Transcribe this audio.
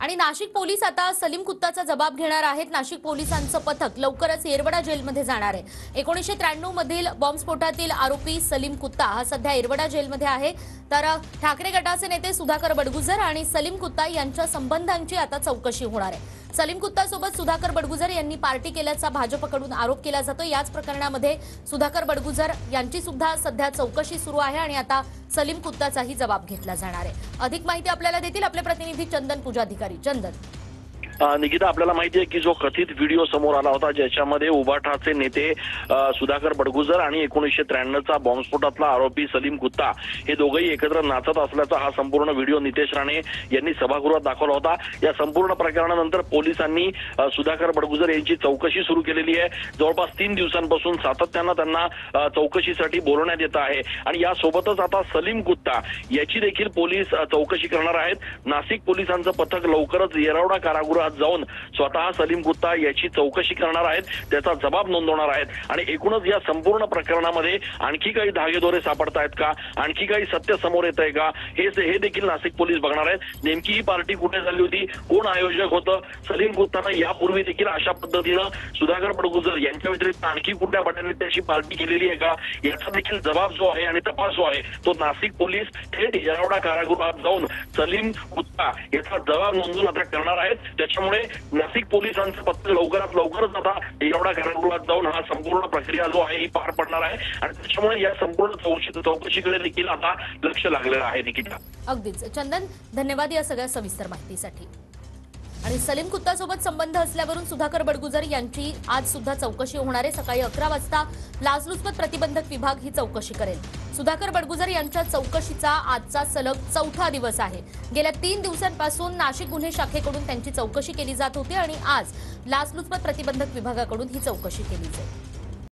आणि नाशिक पोलीस आता सलीम कुत्ताचा जबाब घेणार आहेत। नाशिक पोलिसांचं पथक लवकरच येरवडा जेलमध्ये जाणार आहे। 1993 मधील बॉम्बस्फोटातील आरोपी सलीम कुत्ता हा सध्या येरवडा जेलमध्ये आहे। तर ठाकरे गटाचे नेते सुधाकर बडगुजर आणि सलीम कुत्ता यांच्या संबंधांची आता चौकशी होणार आहे। सलीम कुत्तासोबत सुधाकर बडगुजर यांनी पार्टी केल्याचा भाजपकडून आरोप केला जातो। याच प्रकरणामध्ये सुधाकर बडगुजर यांची सुद्धा सध्या चौकशी सुरू आहे आणि आता सलीम कुत्ताचाही जबाब घेतला जाणार आहे। अधिक माहिती आपल्याला देतील आपले प्रतिनिधी चंदन पूजाधिकारी। चंदन, निकिता, आपल्याला माहिती आहे की जो कथित व्हिडिओ समोर आला होता ज्याच्यामध्ये उभाठाचे नेते सुधाकर बडगुजर आणि 1993चा बॉम्बस्फोटातला आरोपी सलीम कुत्ता हे दोघेही एकत्र नाचत असल्याचा हा संपूर्ण व्हिडिओ नितेश राणे यांनी सभागृहात दाखवला होता। या संपूर्ण प्रकरणानंतर पोलिसांनी सुधाकर बडगुजर यांची चौकशी सुरू केलेली आहे। जवळपास 3 दिवसांपासून सातत्याने त्यांना चौकशीसाठी बोलवण्यात येत आहे आणि यासोबतच आता सलीम कुत्ता याची देखील पोलीस चौकशी करणार आहेत। नाशिक पोलिसांचं पथक लवकरच येरवडा कारागृहात जाऊन स्वतः सलीम कुत्ता याची चौकशी करणार आहेत, त्याचा जबाब नोंदवणार आहेत आणि एकूणच या संपूर्ण प्रकरणामध्ये आणखी काही धागेदोरे सापडतायत का, आणखी काही सत्य समोर येत आहे का, हे देखील नाशिक पोलीस बघणार आहेत। नेमकी ही पार्टी कुठे झाली होती, कोण आयोजक होतं, सलीम कुत्तानं यापूर्वी देखील अशा पद्धतीनं सुधाकर बडगुजर यांच्या व्यतिरिक्त आणखी कुठल्या बटाने त्याची पार्टी केलेली आहे का, याचा देखील जबाब जो आहे आणि तपास जो आहे तो नाशिक पोलीस थेट येरवडा कारागृहात जाऊन सलीम कुत्ता याचा जबाब नोंदवून आता करणार आहेत। त्यामुळे नाशिक पोलिसांचं पथक लवकरच आता येरवडा कारागृहात जाऊन हा संपूर्ण प्रक्रिया जो आहे ही पार पडणार आहे आणि त्याच्यामुळे या संपूर्ण चौकशीकडे देखील आता लक्ष लागलेलं आहे। निकिता, अगदीच चंदन, धन्यवाद या सगळ्या सविस्तर माहितीसाठी। आणि सलीम कुत्तासोबत संबंध असल्यावरून सुधाकर बडगुजर यांची आज सुद्धा चौकशी होणार आहे। सकाळी 11 वाजता लाचलुचपत प्रतिबंधक विभाग ही चौकशी करेल। सुधाकर बडगुजर यांच्या चौकशीचा आजचा सलग 4था दिवस आहे। गेल्या 3 दिवसांपासून नाशिक गुन्हे शाखेकडून त्यांची चौकशी केली जात होती आणि आज लाचलुचपत प्रतिबंधक विभागाकडून ही चौकशी केली जाईल।